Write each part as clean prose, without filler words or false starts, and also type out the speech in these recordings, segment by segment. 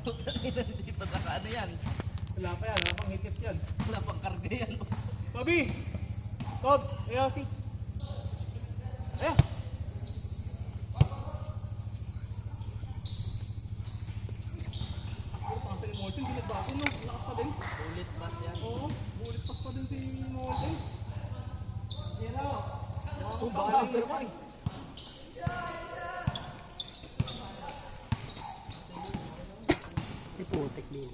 Hindi pa saka ano yan. Wala pa yan, wala pang hikit yan. Wala pang karga yan. Bobby! Tobs! Ayosi! Ayan! Pangsa ni Morton, sinagbago no? Lakas pa din. Ulit pass yan. Oo, bulit pas pa din si Morton. Yan na. Oh, baka lang pero pa eh. Putik din.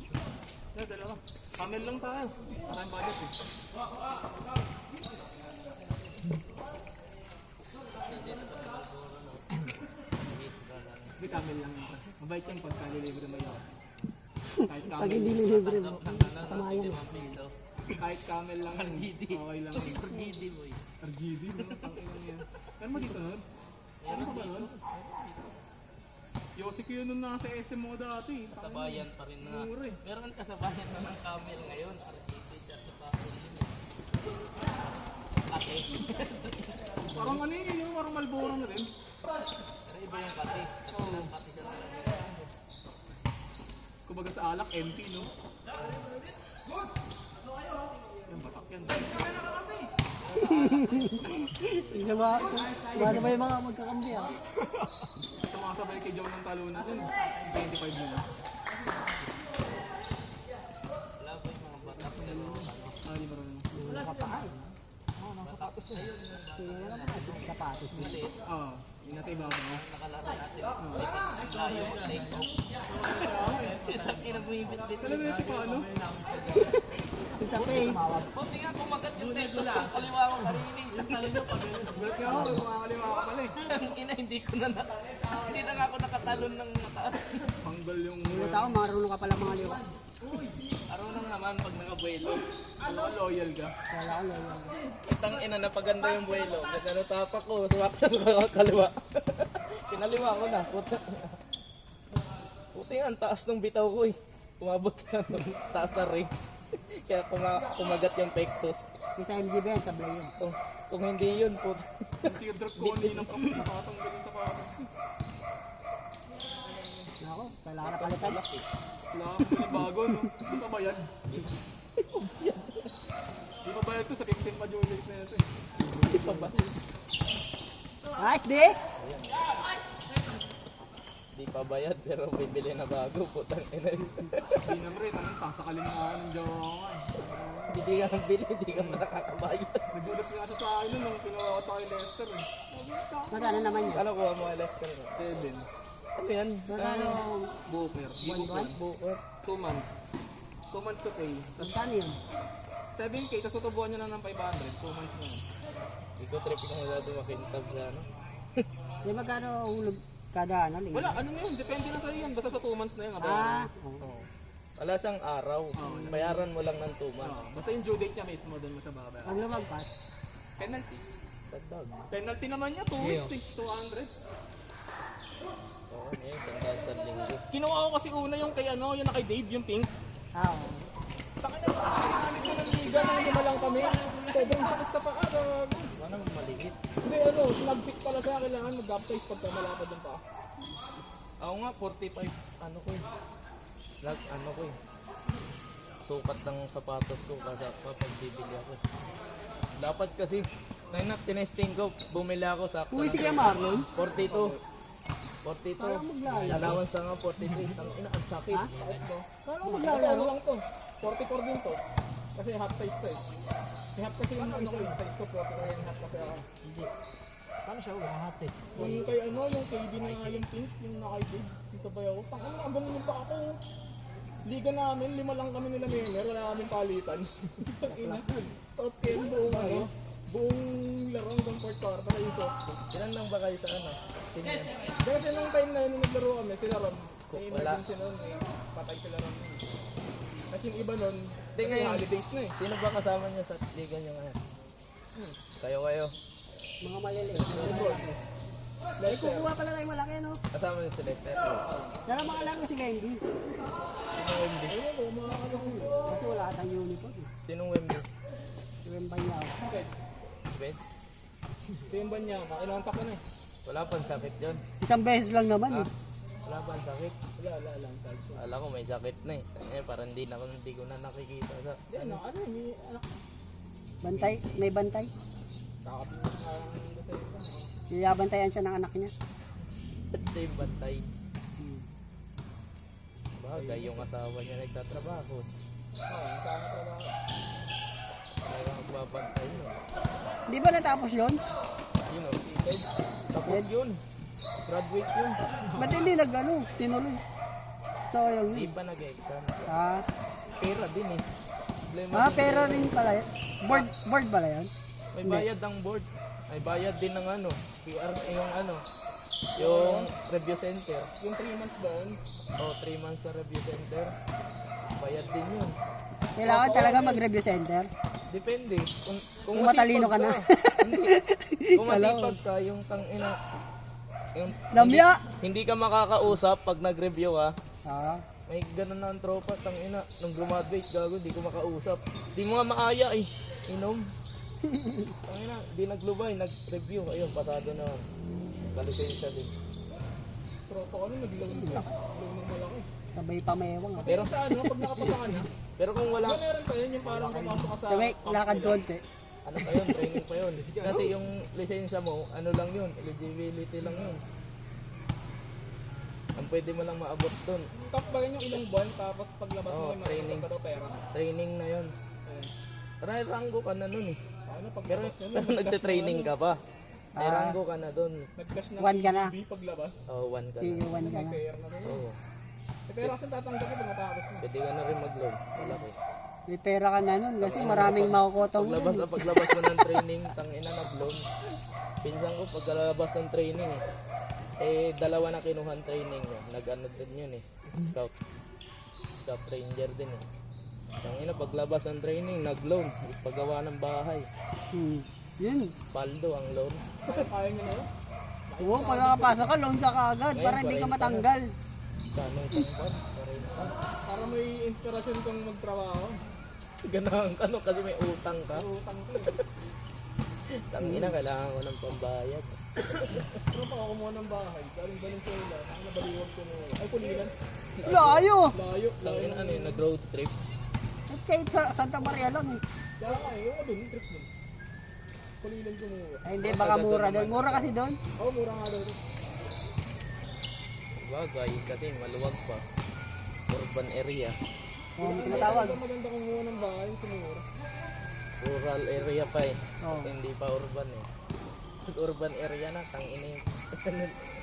Yan, dalawa. Camel lang tayo. Maraming budget eh. Hindi camel lang yun. Mabait yung pagka nilibre mo yun. Kahit Pag camel, hindi nilibre mo, kasama yan. kahit camel lang yun. RGD. Okay lang yun. RGD boy. RGD, no? Tangina yan. Yan mo dito nun? Ano ka ba nun? Yossi ko yun nung nasa SM mo dati. Kasabayan pa rin na. Mura eh. Meron kasabayan na ng camel ngayon. RGD at saka kate. Parang ano yun, yung parang Malboro na rin. Pero iba yung kate. Oo. Kate siya lang. Kumbaga sa alak, empty, no? Yan, batak yan. Sumasabay yung mga magkakambi ah. Sumasabay kay Joe ng talunan dun. 25 nila. Wala po yung mga batak. Ah, di ba rin? Nakapaan. Oo, nasa sapatos na. Sapatos na. Maliit. Oo, yung nasa ibabaw mo. Nakalaro natin. Layo mag-take off. Itang ina bumibit dito. Alam mo yun, paano? Sa pay. Buti nga kumagat yung pesos sa kaliwa ko karinig. Ba't nga ako, kumakaliwa ka pala eh. Ang ina, hindi na nga ako nakatalon ng mataas. Panggal yung... Yung tao, marunong ka pala mga liwa. Araw nang naman pag nakabuelo. Ano ka, loyal ka? Kala ko lang. Itang ina, napaganda yung buelo. Ganda ng tapak ko, suwakta sa kaliwa. Kinaliwa ko na. Puti nga, ang taas ng bitaw ko eh. Umabot na taas na ring. Kaya kumagat yung pectus. Yung sa MGB yan, sablay yun. Kung hindi yun, puto. Si Drake Coney ng kamay, nakatanggal yung sapatos. Ako, kailangan na palitan. Wala kang bili bago, no? Hindi pa bayad. Hindi pa bayad to sa 15 pa Juliet na ito eh. Hindi pa ba? Nice, di? Di pa bayad pero bibili na bago. Putang ina. Hindi naman rin, ano, sasakalin mo ako ng jowa ko nga eh. Hindi ka nang bili, hindi ka nakakabayad. Nagulat nga siya sa akin nun nung pinawa ko kay Lester eh. Magkano naman yan? Ano kuha mo Lester? 7. Ano yan? Magkano? Booker. Buwan-buwan? Buker. 2 months. 2 months to pay. Magkano yun? 7K, tapos tutubuan nyo na ng 500. 2 months na yun. Hindi ko trip na masyado makintab sa ano. Di magkano hulog kada ano? Linggo? Wala, ano na yun, depende na sa'yo yan. Basta sa 2 months na yun. Ah, Oo. Wala siyang araw. Bayaran mo lang ng 2 months. Basta yung due date niya mismo, doon mo siya babayaran. ang lumagpas. Penalty. Tagdag. Penalty naman niya, 2 weeks eh. 200. Oo, ngayon, sandal sa linggo. Kinuha ko kasi una yung kay ano, yung kay Dave, yung pink. Ah, oo. Taka na, nakamit ko ng liga na lima lang kami. Sobrang sakit sa paa, gago. Ano maliit? Hindi ano, snag-pick pala siya, kailangan mag-upsize pagka malapad ng paa. Ako nga, 45, ano ko eh. Slag, ano ko eh. Sukat ng sapatos ko kasi kapag bibili ako. Dapat kasi, ngayon na tinesting ko, bumili ako sa... Uwi si Kuya Marlon? 42. 42. Parang maglalaro. Allowance nga 43. Ang ina, ang sakit. Ha? Kala ko maglalaro lang to. 44 din to. Kasi half size to eh. May half kasi yung ano ko, yung size ko 44 yung half kasi ako. Paano siya umahati? Yung kay ano, yung KD na yung pink, yung nakaibig, yung sabay ako. Tangin na, ang ganun pa ako. Liga namin, 5 lang kami nila Mener, wala kaming palitan. Tangina. South Ken, buong ano, buong laro hanggang fourth quarter na yung South. Ilan lang ba kayo sa ano? Tingnan. Kasi nung time na yun, nung naglaro kami, sila Ron. May Wala. emergency nun, eh. Patay sila Ron. Kasi yung iba nun, Hindi kasi ngayon. holidays na eh. Sino ba kasama niyo sa liga niyo ngayon? Kayo. Mga maliliit. Lester. Ay, kukuha pala tayo malaki, no? Kasama niyo si Lester. Dala mga alam kasi Wendy. Sinong Wemby? Ayun ako, mga ano ko yun. Kasi wala tayong uniform. Sinong Wemby? Si Wembayao. Pets. Benz? Ito yung banya, kinontak ko na eh. Wala pang sakit yun. Isang beses lang naman eh. Wala ba ang sakit? Wala lang. Kahit siya. Alam ko may sakit na eh. Parang hindi ko na nakikita sa... Hindi, ano, may anak. Bantay, may bantay. Kakapit na lang ng December. Iyabantayan siya ng anak niya. Ito yung bantay. Hmm. Bagay, yung asawa niya nagtatrabaho. Oo, sama trabaho. Talaga magbabantay no. Di ba natapos yun? Yun o, seated. Tapos yun. Graduate yun. Ba't hindi tinuloy? So, yun. Hindi pa nag-exam. Ah, Pera din eh. Problema din. pera rin pala yan. Board pala yan? May bayad ang board. May bayad din ng ano. PR, yung ano. Yung review center. Yung 3 months ba yun? O, 3 months sa review center. Bayad din yun. Kailangan talaga mag-review center. Depende. Kung Kung matalino ka na. Hindi. Kung masipag ka, yung tangina. Yung, Lamya! hindi ka makakausap pag nag-review ka. Ah, May ganun na ang tropa, tangina. Nung graduate, gago, di ko makausap. Di mo nga maaya eh. Inom. Tangina, di naglubay, nag-review. Ayun, pasado na. Kalisensya din. Tropa ko nun, naglaw ng malaki. sabay pa mayewang. Ah. Pero sa ano, pag nakapasa ka na, Pero kung wala, meron pa yun yung parang pumasok ka sa... Sabay, lakad konti. ano pa yun, training pa yun. Kasi yung lisensya mo, ano lang yun, eligibility lang yun. Ang pwede mo lang maabot dun. Top ba yun yung ilang buwan, tapos paglabas mo Oo, yung training. ka daw pera. Training na yun. Ayun. Ranggo ka na nun eh. Ano, Pero, paglabas na pero nagte-training ka pa. May Ah. ranggo ka na dun. Nag-cash na One ka na. B paglabas. Oh, 1 ka na. Tiwan ka May na. pera na rin. Oo. May pera kasi tatanggap ko pag matapos na. Pwede ka na rin mag-loan. Malaki. May pera ka na nun kasi maraming makukotong Paglabas mo ng training, tangina nag-loan. Pinsan ko pagkalabas ng training eh, dalawa na kinuhan training niya. Nag-ano din yun eh. Scout. Scout ranger din eh. Tangina paglabas ng training, nag-loan. Paggawa ng bahay. Yun. Paldo ang loan. Kaya nyo na yun. Oo, pag nakapasok ka, loan ka kaagad para hindi ka matanggal. Kano isang buwan? 40. Para may inspirasyon kang magtrabaho. Ganahan ka no kasi may utang ka. Utang ko eh. Tangina kailangan ko ng pambayad. Pero pa ako kumuha ng bahay. Galing Valenzuela. Ang nabaliwag ko mo. Ay, Pulilan. Layo! Layo. Tangina ano yun, nag-road trip. At kahit sa Santa Maria lang eh. Kaya ka eh. Yung doon, yung trip doon. Pulilan ko muna. Ay, hindi, baka mura doon. Mura kasi doon. Oo, mura nga daw. Bagay kasi maluwag pa. Urban area. Oo, tinatawag. Maganda kumuha ng bahay. Sinura. Rural area pa eh. Oo. Hindi pa urban eh. Pag urban area na, tangina yung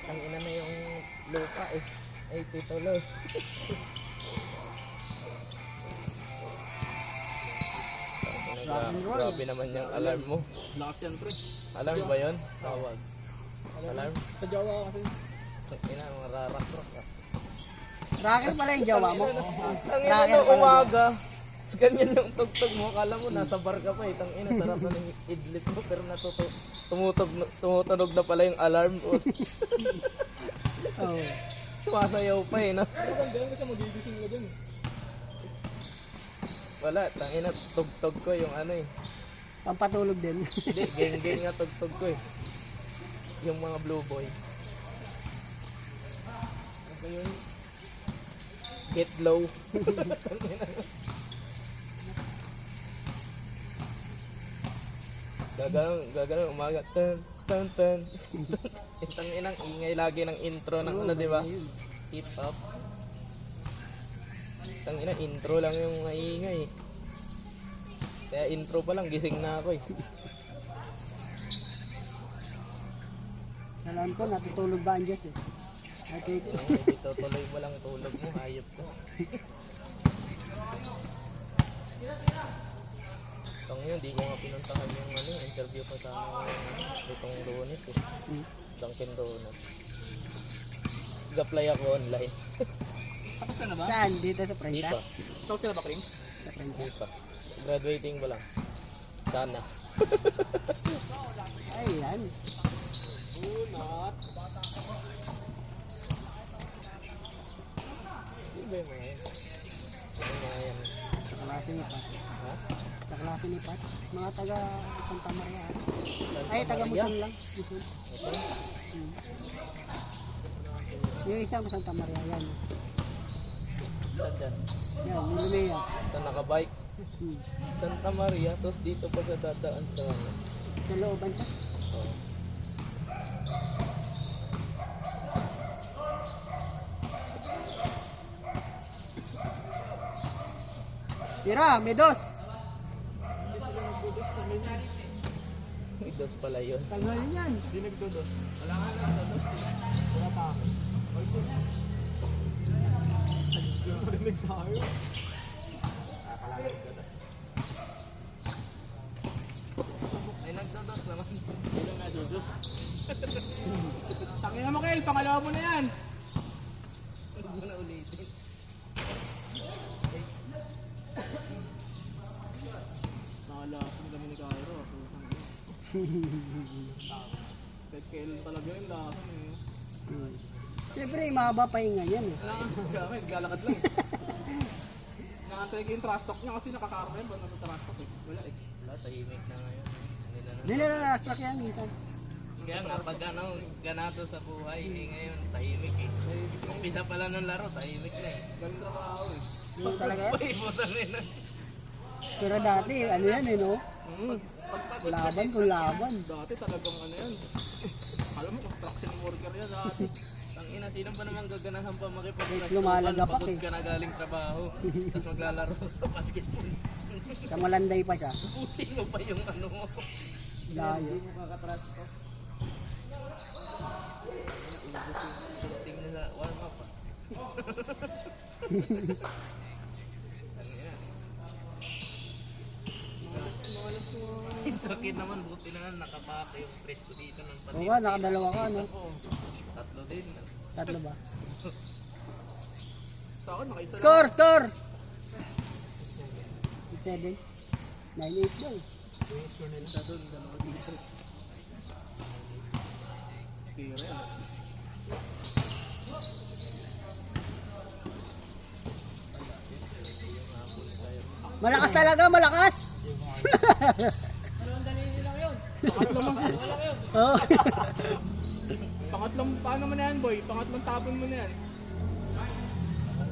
tangina na yung lupa eh. Ay, titulo. Grabe naman yung alarm mo. Lakas yan, pre. Alarm ba yun? Tawag. Alarm? Sa Jawa kasi. Tangina, mga rarak-rak ah. Rocker pala yung jawa mo. Tangina nung umaga. Ganyan yung tugtog mo. Akala mo nasa bar ka pa eh. Tangina, sarap na ng idlit mo. Pero tumutunog na pala yung alarm. Oo. Sumasayaw pa eh. No? Maganda yan kasi magigising ka dun. Wala, tangina, tugtog ko yung ano eh. Pampatulog din. Hindi, geng-geng nga tugtog ko eh. Yung mga blue boys. Ano yun? Get low. Gaganon, umaga. Tan, tan, tan. Itang inang ingay lagi ng intro ng ano, di ba? Hip hop. Itang ina, intro lang yung maingay. Kaya intro pa lang, gising na ako eh. Alam ko, natutulog ba ang Diyos eh. Okay. Dito tuloy mo lang tulog mo, hayop ka. Itong yun, di ko nga pinuntahan yung ano, interview pa sa itong Lunes eh. Dunkin Donuts. Nag-apply ako online. Tapos ka na ba? Saan? Dito sa Di Prensa? pa. Tapos ka na ba, Kring? Sa Prensa. Di pa. Graduating pa lang. Sana. Ayan. Unat. Di ba yung mga yan? Yung mga yan. Sa klase ni Pat. Ha? Sa klase ni Pat. Mga taga Santa Maria. Ay, taga Maria? Muson lang. Muson. Okay. Yung isang Santa Maria yan. Saan dyan? Yan, yung Lumea. Sa nakabike. Hmm. Santa Maria, tapos dito pa sa dadaan sa ano. Sa looban siya. Oh. Tira, may dos. Hindi sila nagdodos na ganyan. May dos pala yun. Tanggalin yan. Hindi nagdodos. Wala nga nagdodos. Wala pa. All six. Marinig tayo. May nagdados naman. Hindi na nagdados. Tangina mo, Kel. Pangalawa mo na yan. Huwag mo na ulitin. Nakalasan kami ni Cairo. Kahit Kel talaga yung lasan eh. Hmm. Siyempre, mahaba pa yung yan eh. Kami, naglalakad lang. Nakantay ko yung trash talk niya kasi nakakarma yan. Ba't nasa trash talk eh? Wala eh. Wala, tahimik na ngayon. Hindi na Hindi na nalasak yan minsan. Kaya nga, pag ano, ganado sa buhay, eh ngayon, tahimik eh. Umpisa pala ng laro, tahimik na eh. Galing trabaho eh. Hindi talaga yan. Paibutan nila. Pero dati, ano yan eh, no? Pagpagod Laban kung laban. dati talagang ano yan. Alam mo, construction worker yan dati. Tangina, sino ba naman gaganahan pa makipag-class? Lumalagapak Pagod eh. ka na galing trabaho, tapos maglalaro sa basketball. Sa Malanday pa siya. Sino pa yung ano mo? Layo. Hindi mo kakatrust ko. Tingin nila, warm up ah. Tangina. Ang sakit naman, buti na nga nakapake yung press ko dito ng Oo pati. nga, nakadalawa ka, no? Tatlo din. Tatlo ba? Sa akin, nakaisa lang. Score, score! 7 9-8 daw. Yung score nila sa doon, dalawa dito. Tira yan. Malakas talaga, malakas! Pangatlong, Oo. pangatlong, paano mo na yan, boy? Pangatlong tapon mo na yan.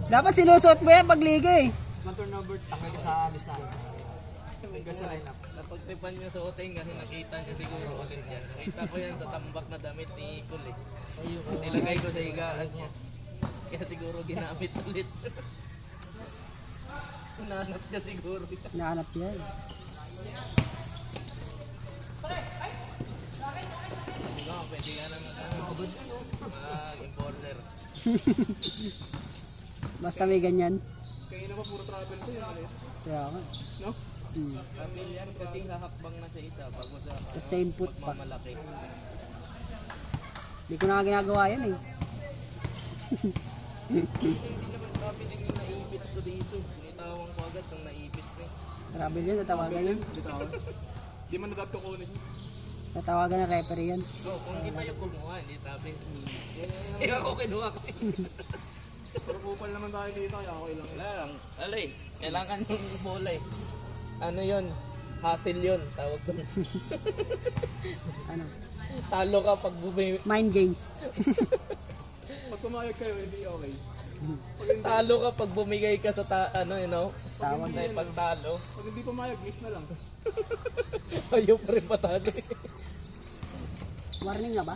Dapat sinusuot mo yan pag liga eh. Mentor number, tangay ka sa listahan. Tangay ka sa lineup. Napagtipan niya sa otain kasi nakita niya siguro ulit yan. Nakita ko yan sa tambak na damit ni Ikol eh. Nilagay ko sa higaan niya. Kaya siguro ginamit ulit. Nanap niya siguro. Nahanap yan. Diba, pwede ka nang mag-importer. Basta may ganyan. Kaya na pa puro travel ko yun. Ano? Kaya nga. No? Hmm. Sabi yan kasi hahakbang na sa isa bago sa Sa same foot pa. magmamalaki. Hindi ko na nga ginagawa yan eh. Sabi din yung naipit ko dito. Nitawang ko agad nung naipit ko. Grabe yun, natawagan yan. Bitawan. Di man nagagtukunin yun. Natawagan ng referee yan. So, kung di ba yung kumuha, hindi sabi. Eh ako kinuha ko. Pero kupal naman tayo dito, kaya okay lang. Wala lang. Alay, kailangan yung bola eh. Ano yun? Hassle yun, tawag doon. Ano? Talo ka pag Mind games. Pag pumayag kayo, hindi okay. talo ka pag bumigay ka sa ano, you know? Tawag. Dahil pag talo, Pag hindi pumayag, miss na lang. ayaw pa rin patalo eh. Warning na ba?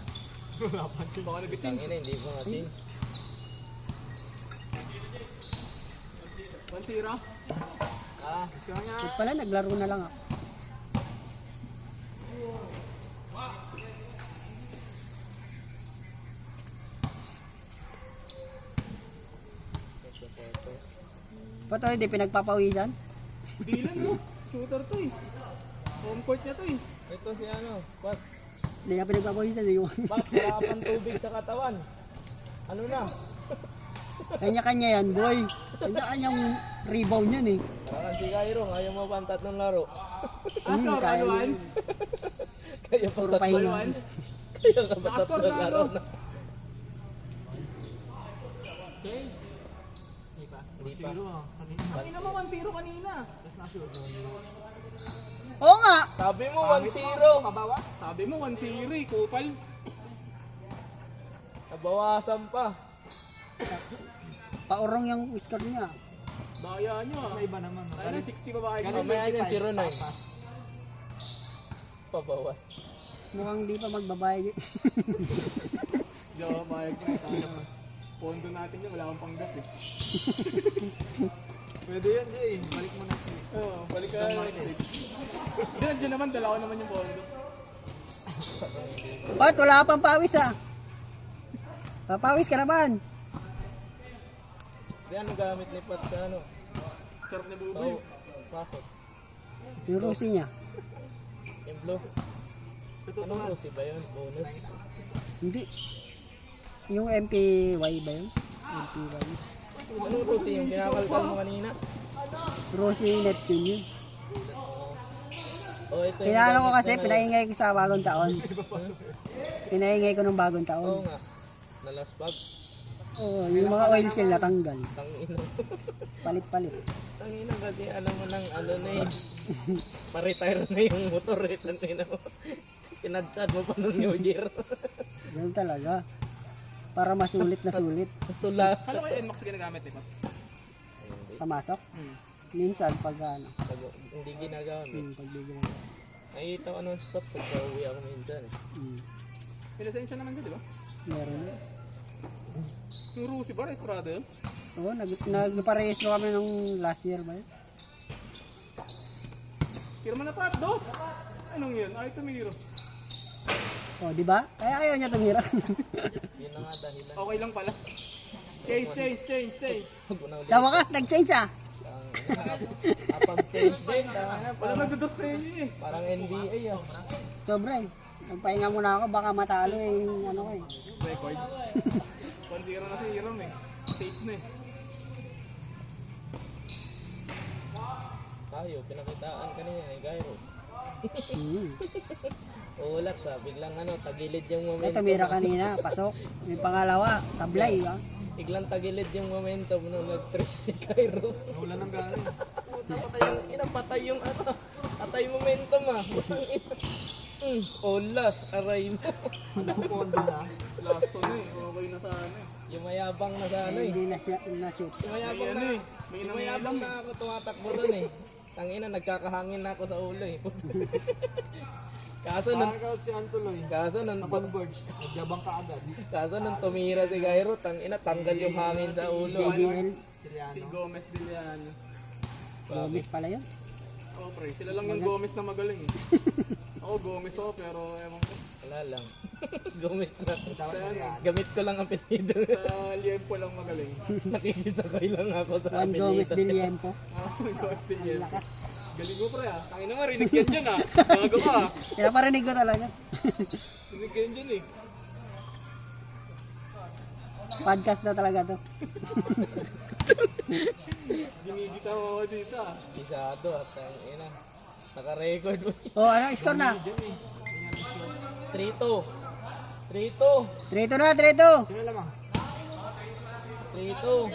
Wala pa. Baka nag-change. Tangina, hindi ko natin. 1-0. Ah, Gusto nga. Ito pala, naglaro na lang ako. Pato, hindi pinagpapawisan? Di lang no. Shooter to eh. Home court niya to eh. ito si ano, Pat. Hindi nga pinagpapawisan. Eh. Pat, wala pang tubig sa katawan. Ano na? Kanya-kanya yan, boy. Kanya-kanyang rebound yan eh. Parang si Cairo, ayaw mo pa ang tatlong laro. Asco, kaya Paluan. yun. Kaya pa Puro tatlong pahinga. Paluan. Kaya ka ba Nakascore tatlong na laro ano? na? Change. Hindi pa. Hindi naman 1-0 kanina. Oo nga! Sabi mo 1-0. Pabawas. Sabi mo 1-0 eh. Kupal. Nabawasan pa. Paurong yung score niya. Daya nyo ah. May iba naman. No? Ano, 60 babae ko. Mamaya yan, 09. Papas. Pabawas. Mukhang di pa magbabayad. Diyo, bayag ko. Pondo natin yun, wala akong panggas eh. Pwede yan, Jay. Balik mo next week. Oo, balik ka Don next Marquez. week. Diyan naman, dala ko naman yung pondo. Pat, wala ka pang pawis ah. Papawis ka naman. Di ano gamit ni Pat sa ano? Sarap na buboy. Oh, pasok. Yung Rusi niya. Yung blue. Anong Rosie ba yun? Bonus? Hindi. Yung MPY ba yun? MPY. Anong Rosie? Yung kinakalkal mo kanina? Rusi Neptune yun. Oh, ito yung Pinano ko gamit kasi, ng- pinaingay ko sa bagong taon. Pinaingay ko ng bagong Oo taon. nga. Nalaspag. Oo, yung mga oil seal natanggal. Tangina. Palit-palit. Tangina kasi alam mo nang ano na eh. Pa-retire na yung motor eh. Tangina mo. Sinadsad mo pa nung New Year. Ganun talaga. Para masulit na sulit. Tula. Ano kayo NMAX ginagamit eh? Pat? Pamasok. Minsan pag ano. Hindi ginagamit. Pag bigyan. Nakikita ko anong spot pagka uwi ako minsan eh. Pinasensya naman siya, di ba? Meron. Yung Rusi ba, registrado yun? Oo, nagparehistro kami nung last year ba yun? Pirma na Pat, dos! Anong yun? Ay, tumiro. O, di ba? Kaya ayaw niya tumira. Yun na nga dahilan. Okay lang pala. Change. Huwag mo na ulit. Sa wakas, nag-change ah. Apang change din. Tama na. Wala Parang, nagdados sa inyo eh. parang NBA ah. Sobra eh. Nagpahinga muna ako, baka matalo eh yung ano ko eh. Record. 1-0 na si Hiram eh. Safe na eh. Tayo, pinakitaan kanina eh. Gairo. Hmm. Ulat sa biglang ano, tagilid yung Ito, momentum. tumira kanina, pasok. Yung pangalawa, sablay. Ah. Biglang tagilid yung momentum nung nag-3 si Cairo. Wala nang galing. Inapatay yung ano, patay momentum ah. Olas, aray mo. Ano ko pondo na? Last to na eh. Okay na sana eh. Yung mayabang na sa ano eh. Hindi na-shoot. Yung mayabang May ano na, eh, may yung nangilam mayabang na ako tumatakbo doon eh. Tangina, nagkakahangin na ako sa ulo eh. kaso nung, Ikaw si Antuloy. kaso nung, Sa converge. Nagyabang ka agad. kaso nung tumira si Cairo, tangina, tanggal yung hangin sa ulo. JBL, Si Siriano. Gomez din yan. Gomez pala yun. Oh, pre. Sila lang yung Gomez na magaling eh. Ako Gomez ako pero ewan ko. Wala lang. Gumit na. Dapat mo yan. Gamit ko lang ang apelido. Sa Liempo lang magaling. Nakikisakay lang ako sa Juan Gomez apelido. din Liempo. Ah, Gomez din yan. Lakas. Galing mo pre ah. Tangin na nga, rinig yan dyan ah. Bago ka ah. Pinaparinig ko talaga. Rinig yan dyan eh. Podcast na talaga to. Ginigisa mo ako dito ah. Isado at ina. Naka-record mo. Oh, ano, score na? 3-2. 3-2. 3-2 na, 3-2. Sino lamang? 3-2.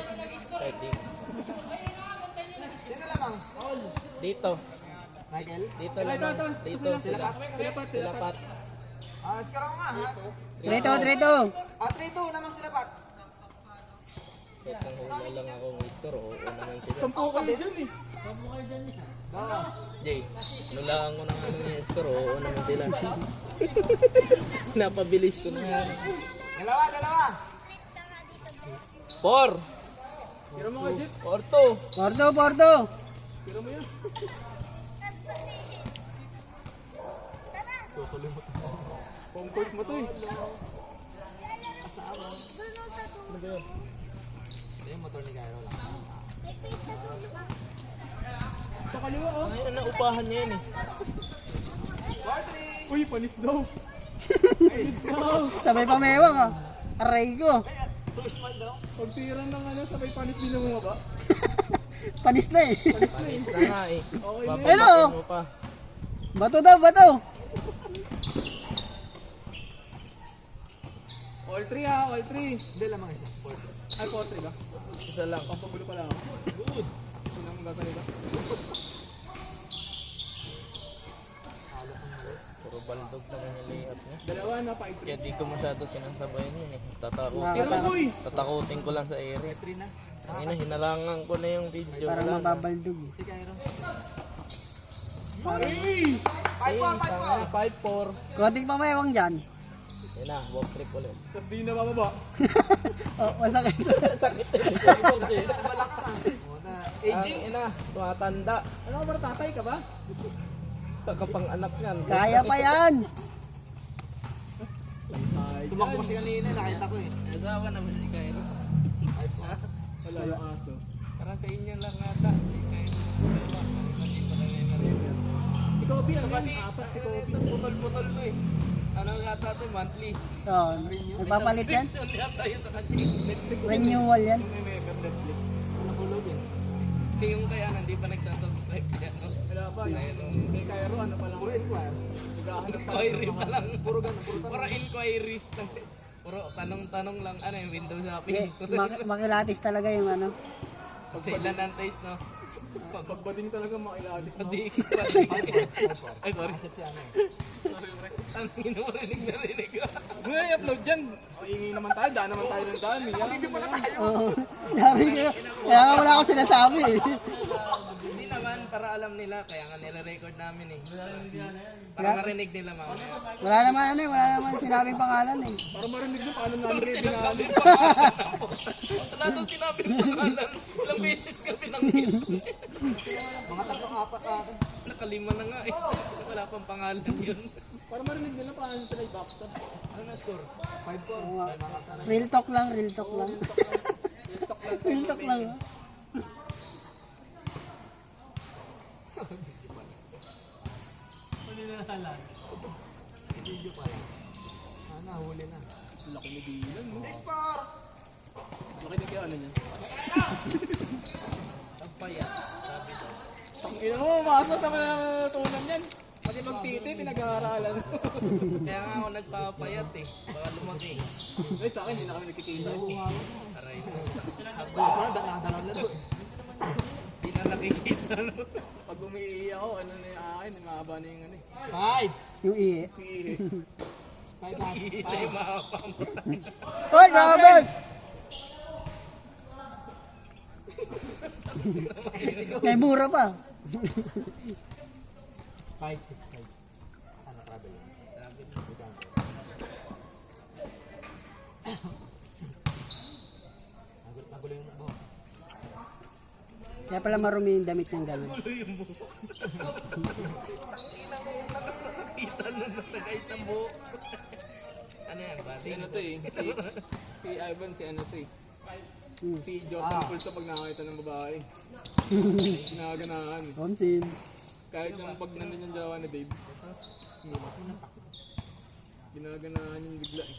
Sino lamang? Dito. Michael? Dito Ito, lang. ito. Dito sila. Sila Pat. Sila pat. Score ako nga ha? 3-2, 3-2. 3-2 lamang sila Pat. Kahit nang hula lang akong score, oo naman sila. Sampu kayo dyan eh. Jay, nulaan ko ng ano yung score, oo naman sila. Napabilis ko na yan. Dalawa. 4. Tira mo ka Jet. 4-2. Porto, Porto. Tira mo yan. Comfort mo to eh. Ano ba yun? Ito yung motor ni Cairo lang. Sa kaliwa oh. Ay, naupahan niya yan eh. Uy, panis daw. Sabay pa mewang ah. Aray ko. Pag tira ng ano, sabay panis din ng mga ba? Panis na eh. Panis na nga eh. Okay na Papabakin Hello. mo pa. Bato daw, bato. All 3 ha, all 3. Hindi lamang isa. 4. Ay, 4-3 ba? Isa lang. Pampagulo pala ako. Good. Sino mo gagalita? Puro baldog naman yung layout niya. Dalawa na, 5-3. Kaya di ko masyado sinasabayan yun eh. Tira mo, boy! Tatakutin ko lang sa area. Ang ina, hinarangan ko na yung video. Parang Wala na. mababaldog eh. Si Cairo. Hey! 5-4. Konting pamayawang dyan. Yun na, walk trip ulit. Tapos di na bababa. Oh, masakit. Balak ka. Muna. Aging ina, tumatanda. Ano ka ba, tatay ka ba? Kapang anak yan. Kaya pa yan. Tumakbo kasi kanina, nakita ko eh. Asawa na ba si Cairo? Wala yung aso. Parang sa inyo lang ata. Si Cairo. Si Kobe, ano Kasi, kasi? Apat si Kobe. putol-putol ko eh. Ano yata ito, monthly. Oh, nagpapalit yan. Subscription yata yun sa kanya. Renewal yan. May member Netflix. Nahulog eh. Hindi yung kaya hindi pa nagsasubscribe siya. No? Wala pa, yung kay Cairo, ano pa lang. Puro inquire. Naghahanap pa Inquiry pa lang. Puro ganun, puro Puro inquiry. Puro tanong-tanong lang. Ano yung window shopping. Makilatis talaga yung ano. Sa ilan ang taste, no? Pagbading talaga makilalis, no? Padi. Ay, sorry. Asset si ano eh. Ang inurinig na rinig ko. Ano yung upload dyan? O, ingay naman tayo, daan naman tayo ng daan. Video pala tayo. Oo. Sabi ko, kaya nga wala akong sinasabi eh. Hindi naman, para alam nila. Kaya nga nire-record namin eh. Para marinig nila mamaya. Wala naman ano eh, wala naman sinabing pangalan eh. Para marinig mo paano namin kayo dinali. Wala daw sinabi ng pangalan. Ilang beses kami nang hit. Mga tatlong apat atin. Nakalima na nga eh. Wala pang pangalan yun. Para marinig nila paano sila i-backstab. Ano na score? 5-4. Real talk lang, real talk lang. Real talk lang. Video pa yan. Sana, huli na. Laki ni Dylan, no? 6-4! Laki ni kaya ano niya. Pagpayat. Sabi daw. Tangina mo, masa sa mga tunan yan. Pati magtiti, pinag-aaralan. Kaya nga ako nagpapayat eh. Baka lumaki. Ay, sa akin, hindi na kami nagkikita. Aray. Ako na, nakadalaw na doon. Hindi na nakikita. No? Pag umiiyak ako, ano na yung akin, mahaba na yung ano eh. 5! Yung ihi. Iihi. 5 Hindi yung makapamatay. Hoy, grabe! May mura pa. 5, 6, 5. Ano, travel yun? Nagulo yung buhok. Kaya pala marumi yung damit niyang gano'n. Kita nun na tagayt ng buhok. Ano yan? Si ano to eh, si Ivan, si ano to eh. Si Joe Ah. Temple to pag nakakita ng babae. Ginaganahan. Onsin. Kahit yung pag nandun yung jawa ni Dave. Ginaganahan yung bigla eh.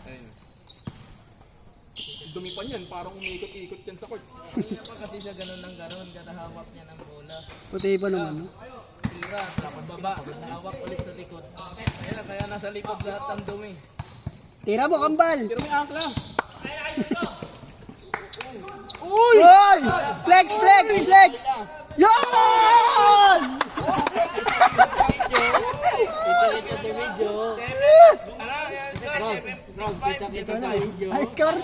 Ayun. Dumi pa niyan, parang umikot-ikot yan sa court. Hindi pa kasi siya ganun ng ganun. Kada hawak niya ng bola. Puti pa naman, no? Tira, tapos baba. Hawak ulit sa likod. Kaya nasa likod lahat ng dumi. Tira mo, kambal! Pero may angkla. Uy! Flex, flex, flex! Yan! Kita sa video. Ano? Kita sa video. High score?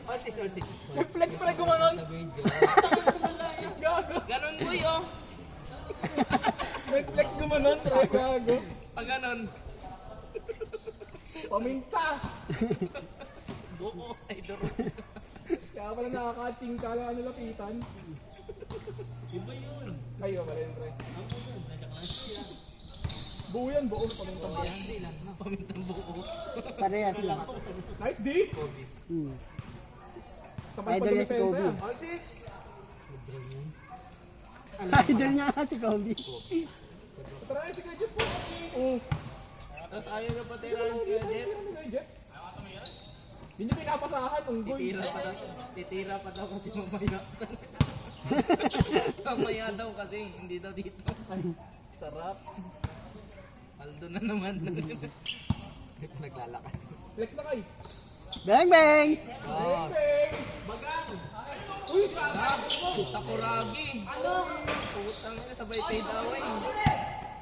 All 6, all 6. Nag-flex pala gumanon. Ganun mo yun. Nag-flex gumanon, pre, gago. Pag ganun. Paminta. Buko. Ay, duro. Kaya pala nakaka-ching ka lang ano lapitan. Iba yun. Ayo, pala yun, pre. Buo yan, buo. Pamintang buo. Pamintang buko. Parehas lang. Nice D! Hmm. Kapal Idol pag niya si Kobe. yan. All 6! Idol niya nga si Kobe. Tara, si Kuya Jeff po. Oo. Tapos ayaw na pati rin si Jet. Kuya Jeff. Hindi niyo pinapasahan, unggoy. Titira pa daw kasi mamaya. Mamaya daw kasi, hindi daw dito. Sarap. Aldo na naman. Naglalakad. Flex na kay. Bang, bang! Bagang! Uy, Sakuragi! Putang ina, sabay tayo daway.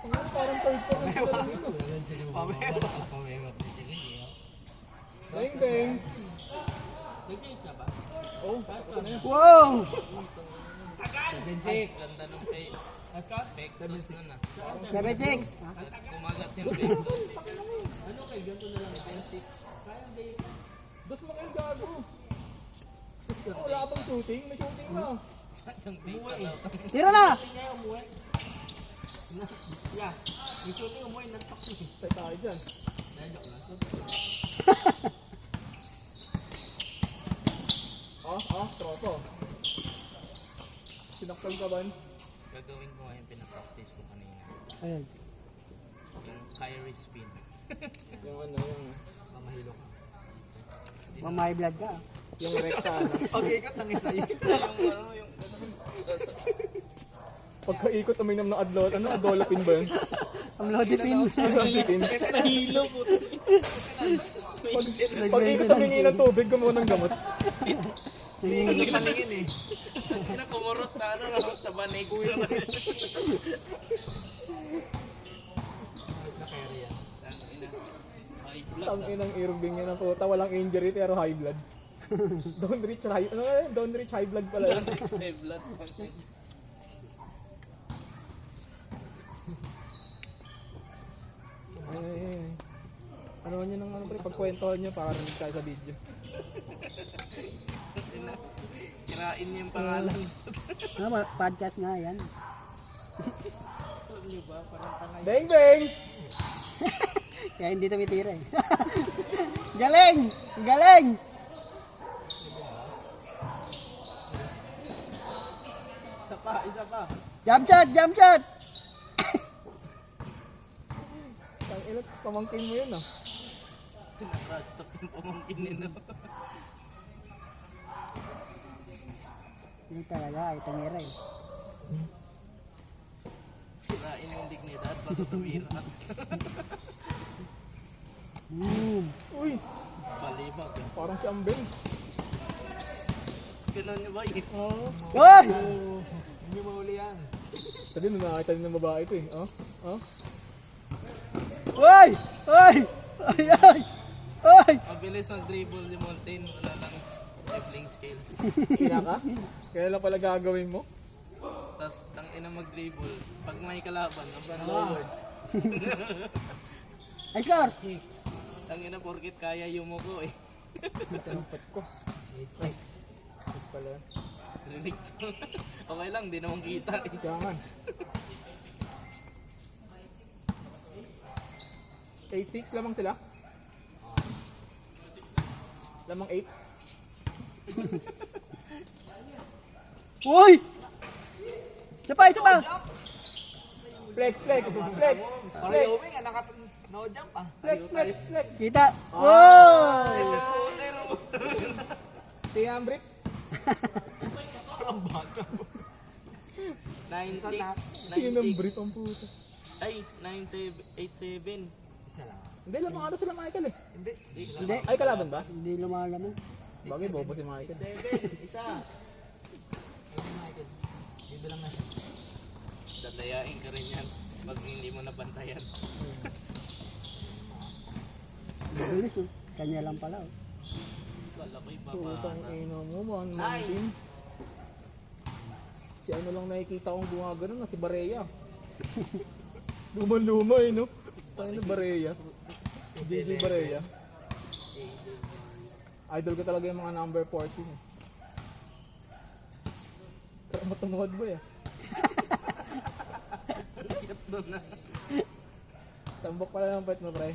Parang third ko na sila dito. Pamewak. Bang, bang. Nag-change na ba? Oh, ako na yan. Wow! Ay, ganda ng pay. Pektos na na. 7-6. Kumagat yung pektos. Ano kay ganito na lang 10-6. Dos mo kayo gago. Wala ka pang shooting? May shooting na. Yung pektos. Tira na! Niya umuwi. Yeah. Yung shooting umuwi ng takti. Tay tayo dyan. Joke lang. Tropo. Sinaktal ka ba? Gagawin ko nga yung pinapractice ko kanina. Ayun. Yung Kyrie spin. Yung ano, Mamahilo ka. Mamay blood ka. yung rekta, ano. Pag-ikot ng isa yun. yung Pagkaikot, uminom ng adolapin ba yun? Ang lodipin. Adolapin. nahilo po. Pag-ikot, humingi ng tubig, gumawa ng gamot. Hindi paningin eh. Kumurot sa ano, sa banig. Na-carry yan. High blood. Ang inang Irving yan ang puta, walang injury pero high blood. Don't reach high blood pala yun. High blood. Ay. Ano man yun ang ano pre, pagkwentuhan nyo para rin tayo sa video. Sirain niya yung pangalan. Podcast nga yan. Alam niyo ba? Parang tangay. Bang bang! Kaya hindi tumitira eh. Galing! Galing! Isa pa. Jump shot! Jump shot! Ang ina, pamangkin mo yun ah. Naka-stop yung pamangkin nila. Hindi talaga, ay tumira eh. Sirain yung dignidad, baka tumira. Uy, Palibag. parang si Ambeng. Ganun niyo ba yun? Oo. Hoy! Hindi mahuli yan. Sabi mo nakakita din ng babae ito eh. Hoy! Hoy! Ay! Ay! Ay! Mabilis mag-dribble ni Montaigne, wala lang dribbling skills. Kaya ka? Kaya lang pala gagawin mo? Tapos tang ina mag-dribble, pag may kalaban, ang forward. Ay, sir! Tang ina porkit kaya yumuko eh. Tampad ko. Ay, pala. Rinig ko. Okay lang, di naman kita eh. Kaya nga. 8-6 lamang sila? Lamang 8? Uy! Isa pa! Isa pa! Flex! Following, no jump ah. Flex! Kita! Wow! Si Ambrit? Parang bata. 9-6. Sino Ambrit ang puta? Ay, 9-7, 8-7. Isa lang. Hindi, lamang ano sila Michael eh. Hindi. Hindi. Ay, kalaban ba? Hindi lumalaman. Bagay, bobo si Michael. 7, isa. Dito lang na siya. Dadayain ka rin yan pag hindi mo nabantayan. Mabilis oh. Kanya lang pala oh. Kala ko'y Putang baba. ina mo, man. Team. Si ano lang nakikita kong gumagano na, si Barea. Luma eh, no? Tangina Barea. JJ Barea. Idol ko talaga yung mga number 14. Eh. Sarap matumuhod ba eh? Ikot doon na. Tambok pala ng pet mo, pre.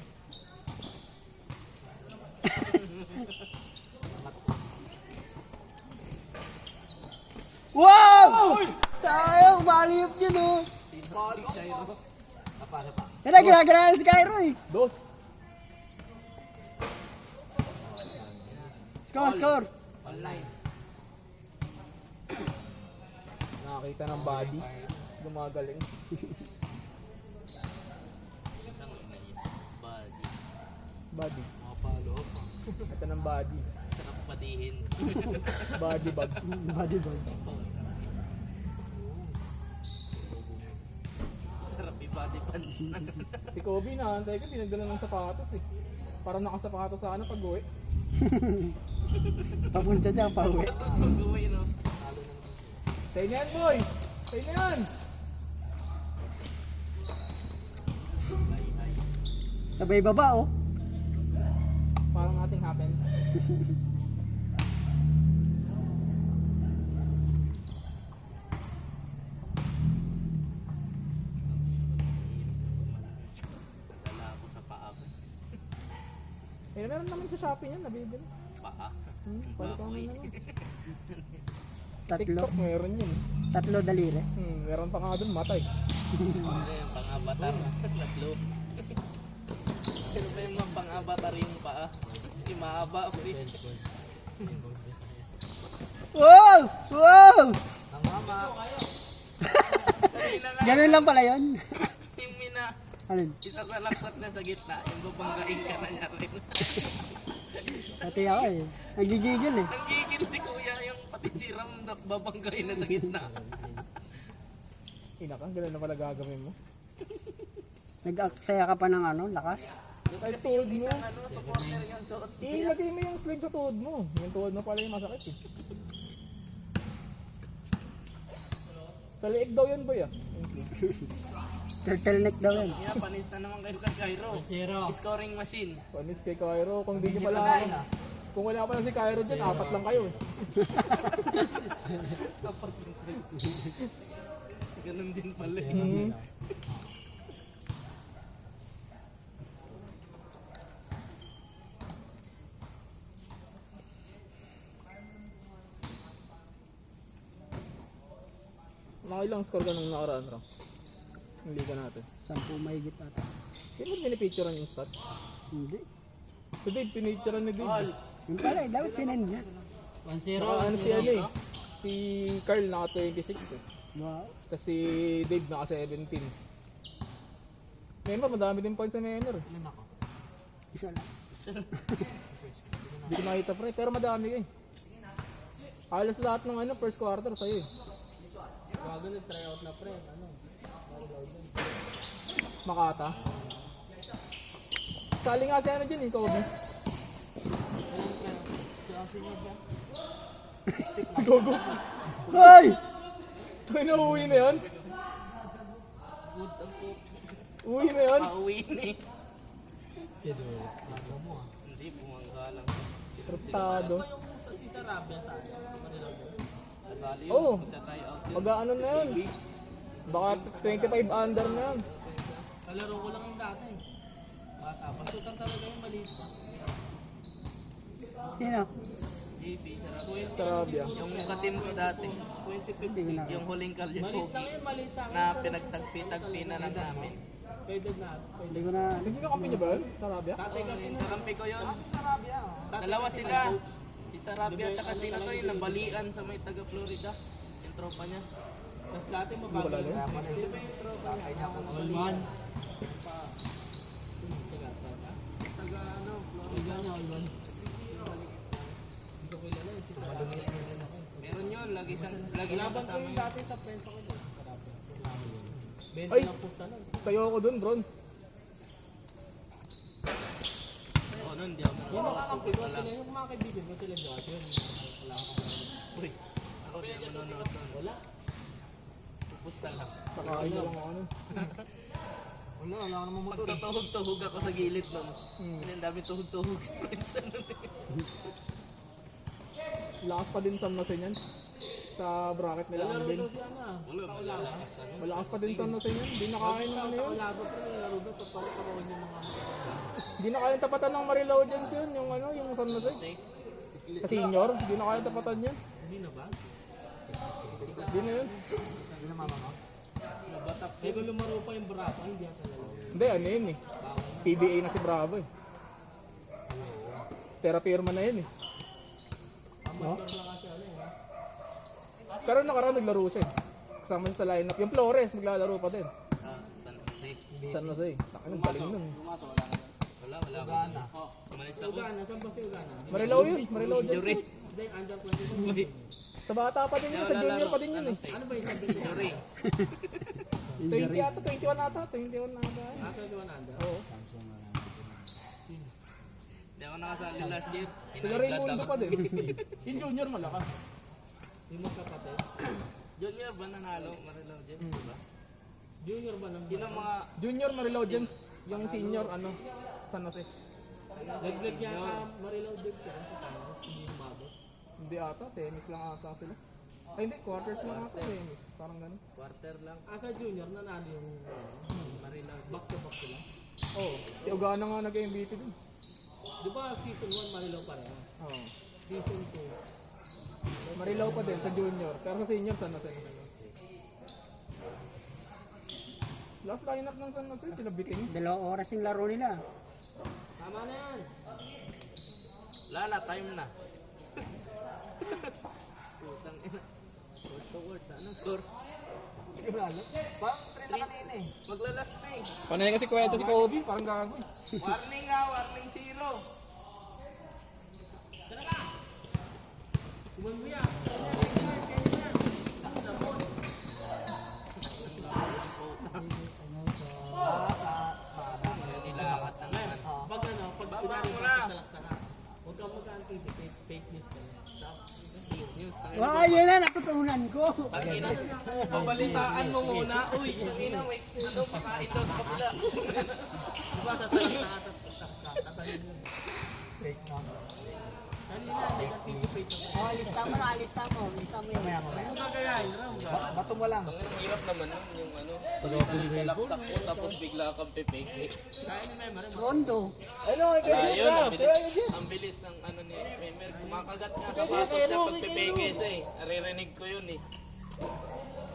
Wow! Sayang! Maliyop yun oh! Apa. Kaya ginaganahan si Cairo eh! Dos. Score! Online. Nakakita ng body. Gumagaling. Body. Body. Mapalo pa. Ito ng body. Sarap padihin. Body bag. Body bag. Sarap iba. body punch na. Si Kobe na, antay ko, pinagdala ng sapatos eh. Parang nakasapatos sa ano pag-uwi. Papunta dyan, pauwi. Tapos mag-uwi, no? Tayo na yan, boy! Tayo na yan! Sabay baba, oh. Parang ating happen. Dala ako sa paa ko. Eh, meron naman sa Shopee yan, nabibili. Paa? Palit ako na naman. Tatlo. TikTok meron yun. Tatlo daliri. Meron pa nga dun, matay. Ano yung pang-avatar? Tatlo. Pero ba yung mga pang-avatar yung paa? Yung mahaba ako eh. Wow! Wow! Ang mama. Kanina nga, Ganun lang pala yun. yung mina, Alin? isa sa laksat na sa gitna, yung babanggain ka na niya rin. Pati ako eh. Nagigigil eh. Nanggigil si kuya yung pati si Ram na babanggain na sa gitna. Ina ka, ganun na pala gagawin mo. Nag-aksaya ka pa ng ano, lakas. Kahit tuhod mo. Ano, supporter yung suot. Ilagay mo yung sleeve sa tuhod mo. Yung tuhod mo pala yung masakit eh. Sa liig daw yun, boy ah. Yung sleeve. Turtleneck daw yun. Yeah, panis na naman kayo kay Cairo. Scoring machine. Panis kay Cairo. Kung di nyo pala, kung wala pa lang si Cairo dyan, 4 lang kayo eh. Ganun din pala eh. Mga ilang score ka nung nakaraan, Ram? Hindi ka natin. 10 mahigit ata. Sino ba pinipicturean yung stat? Hindi. Si Dave, pinipicturean ni Dave. Yung pala eh, dapat sinend niya. Naka ano si ano eh. Si Carl naka 26 eh. Wow. Tapos si Dave naka 17. Neymar, madami din points sa Neymar eh. Ilan ako? Isa lang. Hindi ko nakita pre, pero madami eh. Halos lahat ng ano, first quarter sa'yo eh. Bago nag-try out na pre, ano? Makata. Sali nga si ano dyan eh, Kobe. Si Asinyo ba? Gogo. Hoy! Ito na uwi na yun. Uwi na yun. Pauwi na eh. Pero, lago mo ah. Hindi, bumangga lang. Traptado. Yung sa si Sarabia sa akin, Manila Girls. Kasali yun, Oo. magta-try out yun. Mag-ano na yun. Baka 25 under na yun. Kalaro ko lang yung dati. Bata, pasukan talaga yung maliit pa. Sino? JP, Sarabia. Sarabia. Yung katim ko dati, Hindi ko na. yung huling Kalye Pogi, na pinagtagpi-tagpi na lang namin. Hindi ko na. Hindi ka kampi niya ba yun? Sarabia? Kakampi ko yun. Dalawa sila. Si Sarabia at saka si ano yung nabalian sa may taga Florida. Yung tropa niya. Tapos dati Hindi ko pala yun. Tatay niya ako ng taga ano, Florida niya. Malungis na rin ako. Meron yun, lagi lang kasama yun. Ay! Sayo ako dun, bro. Oo, nun, di ako makakampi ko sila. Yung mga kaibigan mo sila dyan. Uy, ako di ako nanonood nun. Wala. Pupusta lang. Saka ay lang ano. Wala ka naman motor. Magtatuhog-tuhog ako sa gilid nun. Hmm. Ang dami tuhog-tuhog sa pinsan nun eh. Lakas pa din San Jose niyan. Sa bracket nila ang din. Wala lakas. Malakas pa din San Jose niyan. Hindi na kaya ng ano yun. Hindi na kaya tapatan ng Marilao dyan yun. Yung ano, yung San Jose. Sa senior, hindi na kaya tapatan yun. Hindi na ba? Hindi na yun. Hindi na mama mo? Nabatak. Eh kung lumaro pa yung Bravo, hindi yan sa lalo. Hindi, ano yun eh. PBA na si Bravo eh. Terapirma na yun eh. Pero nakaraan naglaro siya eh. Kasama siya sa lineup. Yung Flores, maglalaro pa din. San Jose. San Jose. Takin ang galing nun. Wala. Ugana. Umalis ako. Nasaan ba si Ugana? Marilao yun. Marilao dyan. Injury. Sa bata pa din yun. Sa junior pa din yun eh. Ano ba yung sabi? Injury. 20 ata, 21 ata, 21 ata. Ah, 21 anda. Oo. Hindi ako nakasali last year. Sila Raymundo pa din. Yung junior malakas. Yung magkapatid. Junior ba nanalo? Marilaw James, di ba? Junior ba nang Sino mga Junior Marilao James, yung senior ano, San Jose. naglag niya ka? Marilao James siya sa San Jose. Hindi yung bago. Hindi ata, semis lang ata sila. Ay hindi, quarters lang ata, semis. Parang ganun. Quarter lang. Sa junior, nanalo yung Marilaw. back to back sila. Oo, si Ogana nga nag-MVP dun. Di ba season 1 Marilao parehas? Oo. Season 2. Marilao pa din sa junior, pero sa senior, San Jose. Last lineup ng San Jose, sila Biting. 2 oras yung laro nila. Tama na yan. Lala, time na. Putang ina. Word to word. Anong score? Parang 3 na kanina eh. Maglalast na eh. Panay kasi kwento si Kobe, parang gago eh. Warning nga, warning zero. Nilakat na naman. Pag ano, pag Babang kunwari mo ka na. sa salaksakan, huwag kang mag-anticipate fake news ka na. Fake news. tangina. Ah, yun na, natutunan ko. Tangina. Babalitaan mo muna. Uy, tangina, may ano, pakain daw sa kapila. Di ba sa salaksakan, tatahin yun. Fake na. Kanina, nag-anticipate ako. Oh, lista mo na, lista mo. Lista mo yun. Mamaya, mamaya. Ano gagayahin? Bato mo lang. Ang hirap naman nun, yung ano, salaksak mo tapos bigla kang pipeke. Kaya ni Memory, Ano, Rondo. Wala yun, ang bilis ng ano ni Memer. Kumakagat nga sa patos niya pag pipeke siya eh. Naririnig ko yun eh.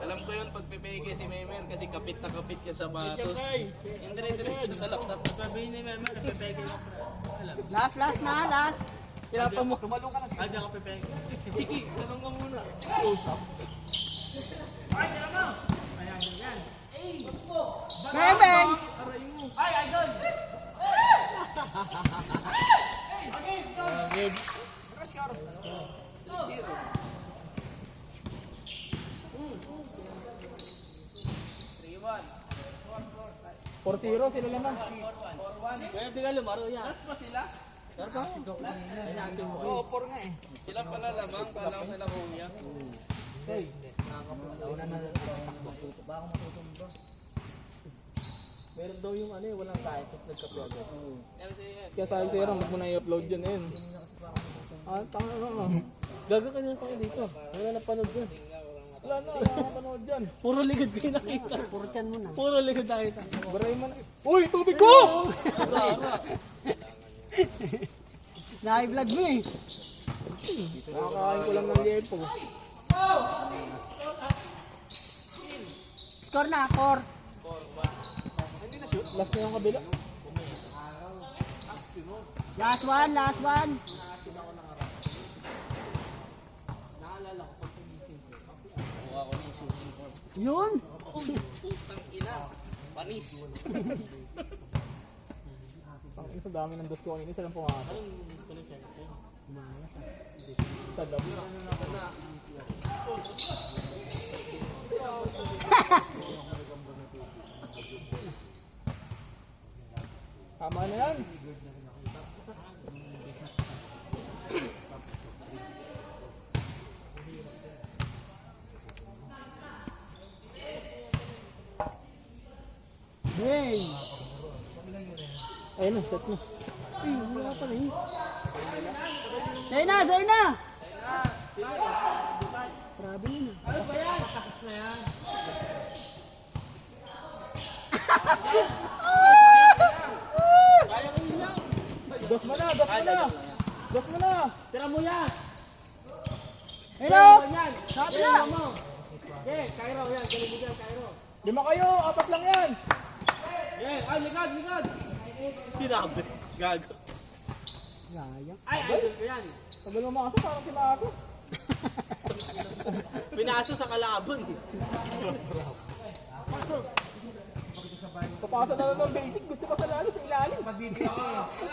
Alam ko yun pag pipeke si Memer kasi kapit na kapit yung sapatos. Yung dire-diretso sa laksak. Sabihin ni Memory, napipeke ka. Last na, last. Pinapa mo. Tumalong ka na. Ah, diyan ka pipeke. Sige, tanong ka muna. Ay, tira mo! Ayan, yan. Bebeng! Ay, idol! For 0 sila naman. Kaya di ka lumaro yan. Last pa sila? Oo, 4 nga eh. Sila pala lamang, kala ko nila kuya. Meron daw yung ano eh, walang kahit tapos nagkape agad. Kaya sabi sa'yo, huwag mo na i-upload dyan eh. Tanga na. Gaga ka niyan pa dito. Wala na panood dyan. Wala na, wala kang panood dyan. Puro likod ko yung nakita. Puro chan mo na. Puro likod nakita. Baray mo na. Uy, tubig ko! Naka-vlog mo eh. Nakakain ko lang ng liyepo. Score na, 4. Last na yung kabila. Last one, last one. Kuha ko na yung shooting form. Yun. Putang ina. Panis. Ang isa dami ng dos ko kanina, isa lang pumasok. Sa lab. Tama na yan. Hey. Ayun na, set mo. Ay, wala pa rin. Sa'yo na, sa'yo na. Grabe yun. Ano ba yan? Tapos na yan. Dos mo na, dos mo na. Dos mo na. Tira mo yan. Hello! Yan. Sabi Tira na! mo. Okay, Cairo yan. Galing mo dyan, Cairo. 5 kayo, 4 lang yan. Yeah, ay, likad, likad. Sinabi. Gago. Sayang. Ay, idol ko yan. Tagal mo makasa, parang sinako. Pinaso sa kalaban. Papasa na lang ng basic, gusto pa sa lalo sa ilalim.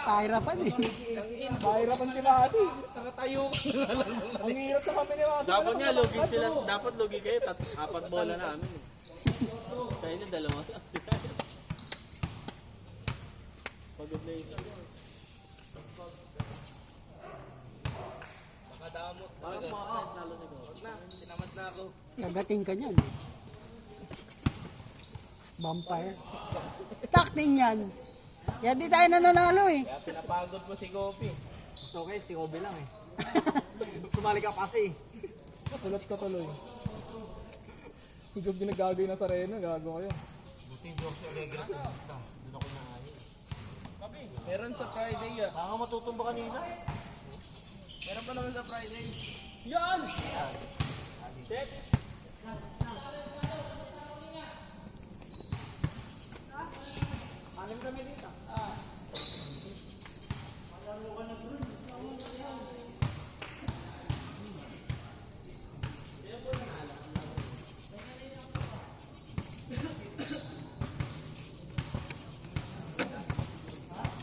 Pahirapan eh. Mahirapan si Masi. Nakatayo ko. Ang hirap sa kami ni Masi. Dapat nga, lugi sila. Dapat lugi kayo. 4 bola na amin. Sa inyo, dalawa lang sila. Pagod na yun. Nakadamot Parang talaga. makakain talo na ko. Huwag na, tinamad na ako. Nagating ka niyan. Vampire. Takting yan. Kaya di tayo nananalo eh. Kaya pinapagod mo si Gopi. Mas okay, si Kobe lang eh. Sumali ka kasi. Kulat ka tuloy. Higab ginagagay na sa arena, gago kayo. Buti hindi ako si Allegra sa lista. Doon ako naayon. Meron sa Friday ah. Baka matutumba kanina. Meron pa naman sa Friday. Yan! Alam kami dito.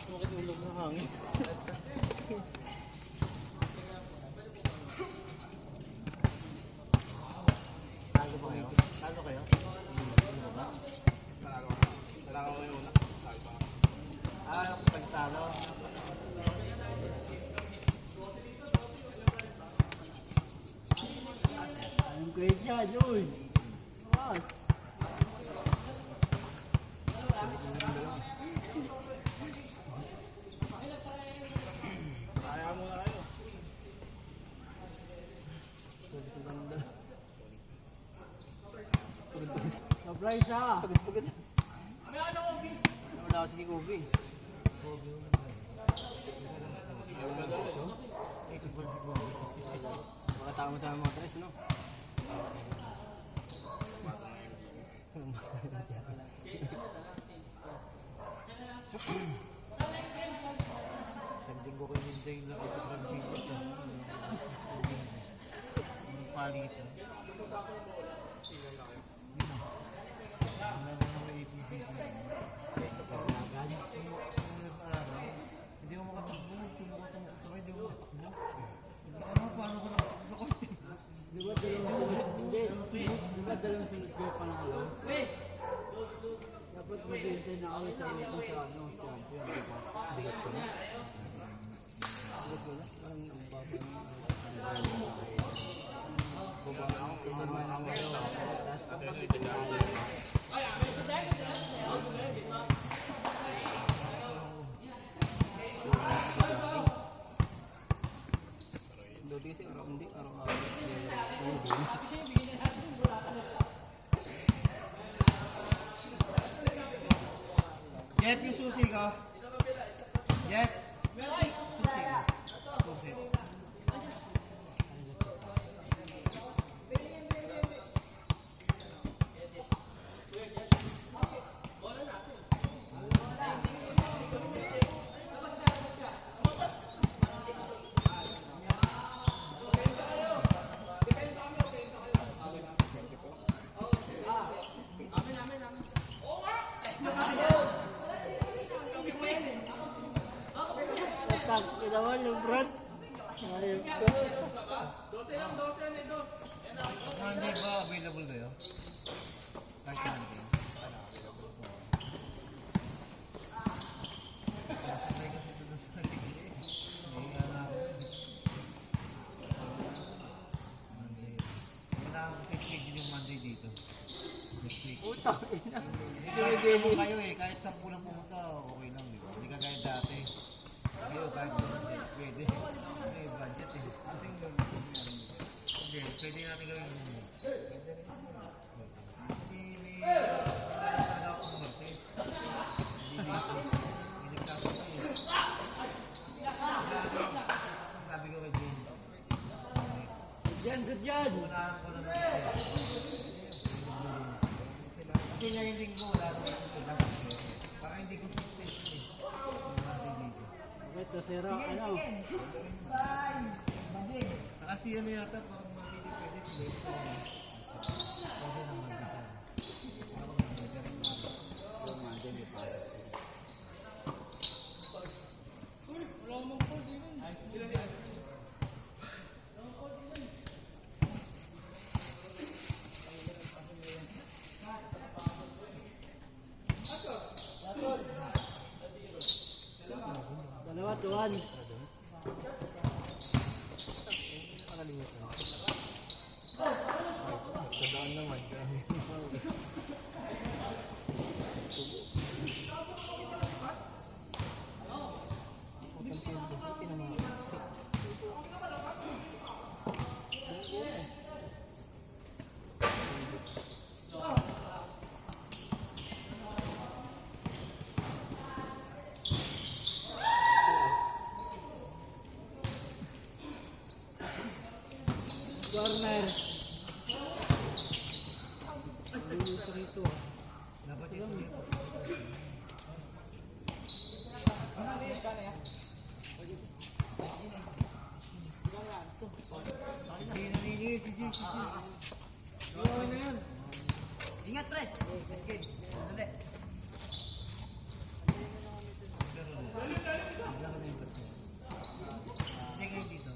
Bakit ulog ng hangin? Talo ba kayo? Talo kayo? Talo kayo una. Pagtalo. Anong grade yan, yun? What? Kaya mo na kayo. Surprise ah! Wala kasi si Kobe. Mga tao sa mga tres, no? Isang linggo ko hindi lang ito ng video siya. Ang palitan. Wala na naman APC. Hindi ko makatakbo. Tinukatan mo kasabay. Hindi ko makatakbo. Paano ko nakatakbo sa konti? Di ba dalawang sunod kayo panalo? Dapat mag-intay na kami sa ito sa ano, champion, di ba? Bigat ko na. Bigat ko na? Parang ang baba ng baba na ako, kinama na ako. Dati kasi araw-araw. Jet yung susi ko. Jet. Susi ko. Susi. Tag, inawan yung brand. Ayun ko. Monday ba available kayo? Kahit ka Monday. Sabay kasi ito doon sa ligay. Nahiya na ako. Monday. Wala akong schedule yung Monday dito. Next week. Puta, ina. Kahit mo kayo eh, kahit 10 lang pumunta, okay lang, di ba? Hindi ka gaya dati. Ngayon, kahit Monday, pwede. May budget eh. Ating gawin. Hindi, pwede natin gawin yun. Hindi, wala talaga akong Martes. Hindi dito. Hindi nagkakot eh. Wala ako. Sabi ko kay Jane. Good yan. Unahan ko na naman. Kasi ngayon linggo, wala naman ito lang. Baka hindi ko suspect eh. Monday dito. Ito, sira, ano? Kasi ano yata, parang Monday pwede sila. Pwede naman dito. corner. Luluto rito ah. Dapat yun. Hindi narinig, sige. Okay na yan. Ingat, pre. Let's get. Sandali. Hindi kayo dito. Hindi kayo dito.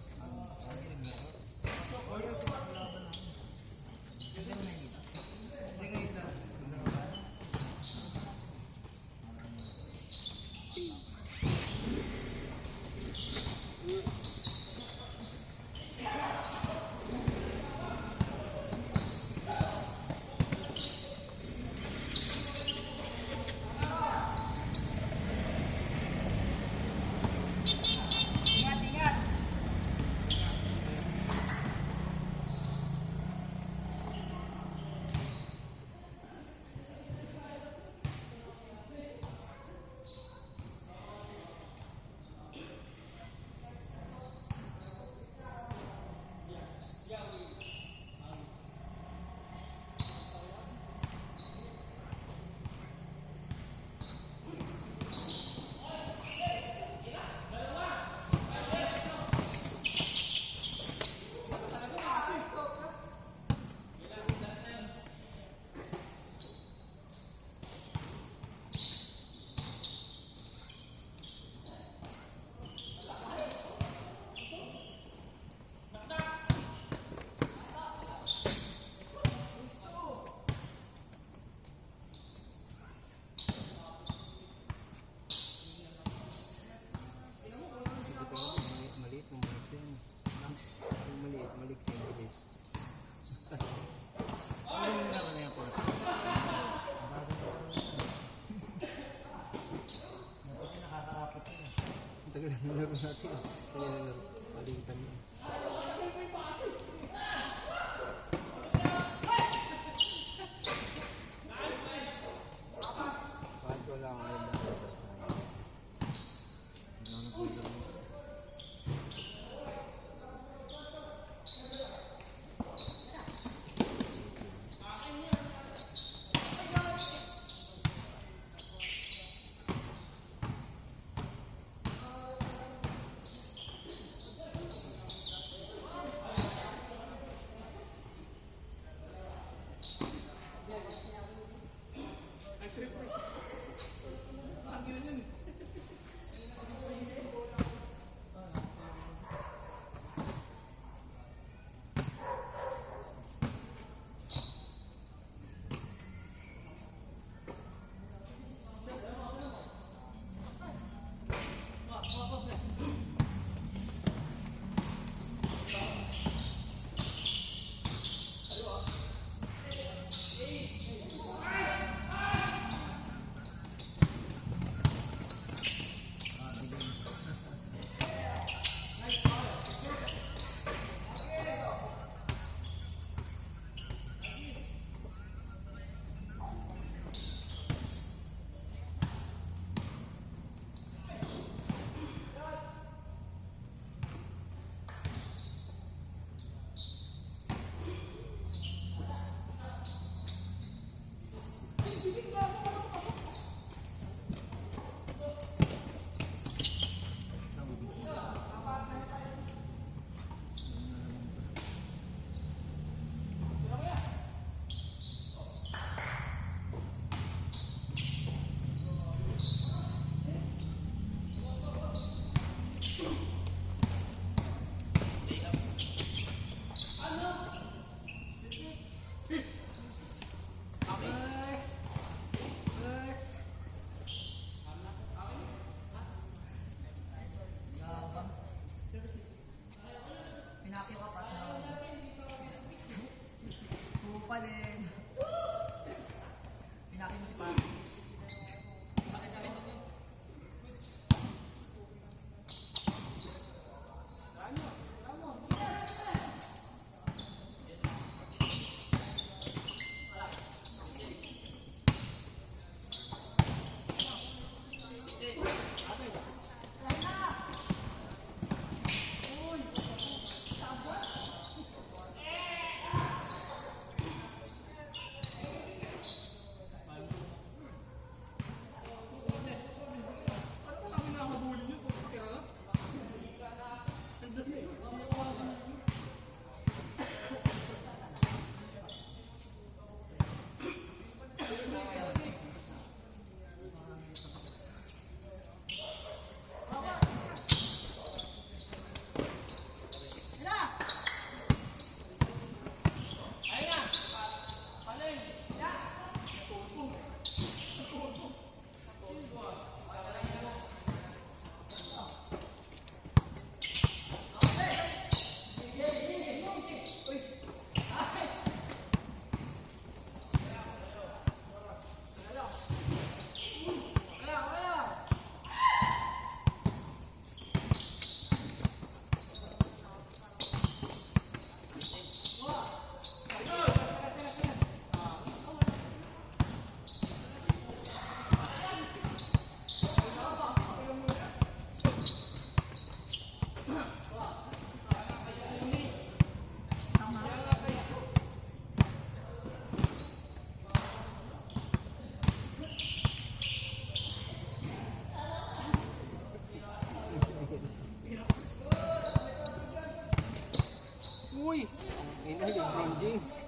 Vince.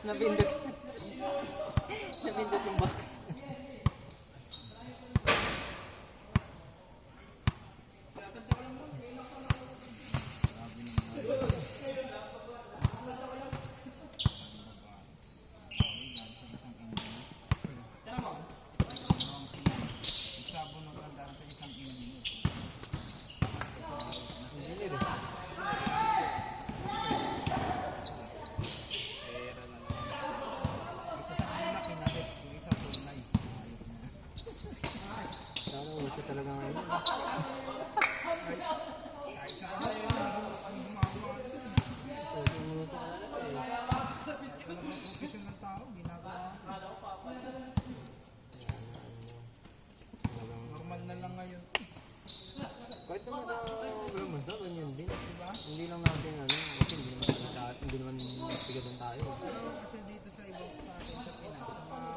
Napindot. Napindot yung box. Sabon ng tandaan sa isang init. Hindi rin. Isa sa kanila kinabit, yung isa tunay. Ayos na. Sana uso talaga ngayon. Kahit sa kanila, ang gumagawa. Uso mo sa kanila eh. Talagang profesyon ng tao, ginagawa. Normal na lang ngayon. Kahit naman sa ibang bansa, ganyan din. Diba? Hindi lang natin ano, kasi hindi naman sigadan tayo. Pero kasi dito sa ibang sa atin sa Pinas, sa mga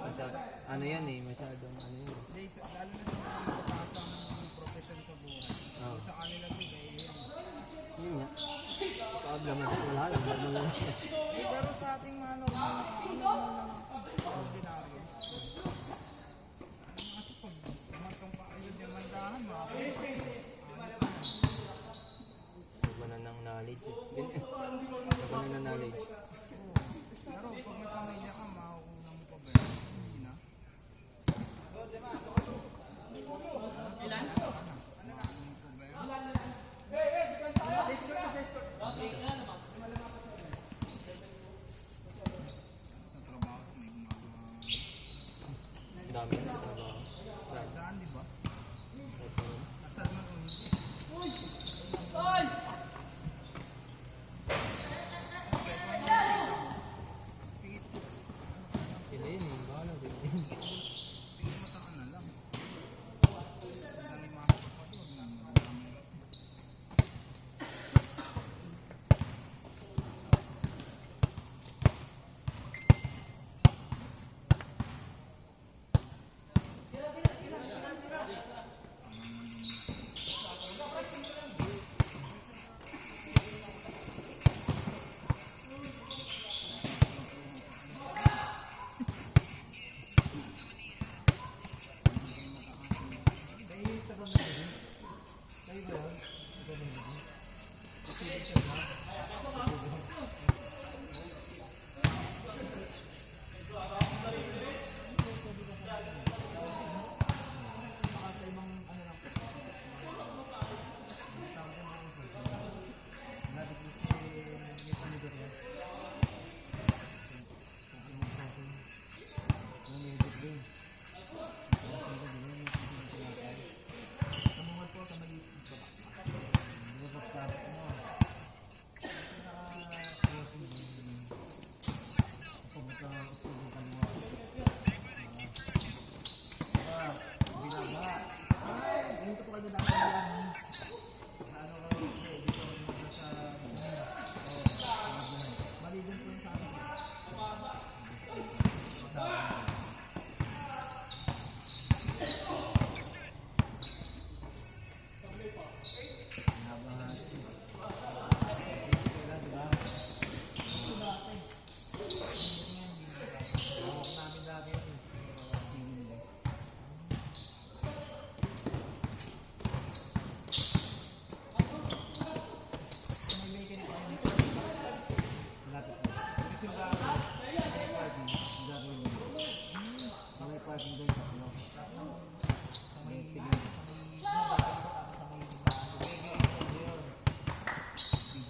Ano yan eh, masyadong ano yun. lalo na sa mga matasang profesyon sa buhay. Oo. Sa kanila bigay yun. Yun nga. Kaablaman ito wala lang. Normal lang. Pero sa ating mga normal na tao, normal na lang ito. Ordinaryo. Ano kasi pag umatong pa kayo dyan mandahan, makakulis sa Pinas. Iba na ng knowledge eh. Iba na ng knowledge. Pero pag may pamilya ka, makukuha mo pa ba yun? Hindi na. Sa trabaho, may gumagawa. Dami na sa trabaho. Kahit saan, di ba? Ito. Asal man ulit. Sila yun eh. Baka lang sila yun. Tingin mataan na lang. Dali makakapatid. Madami.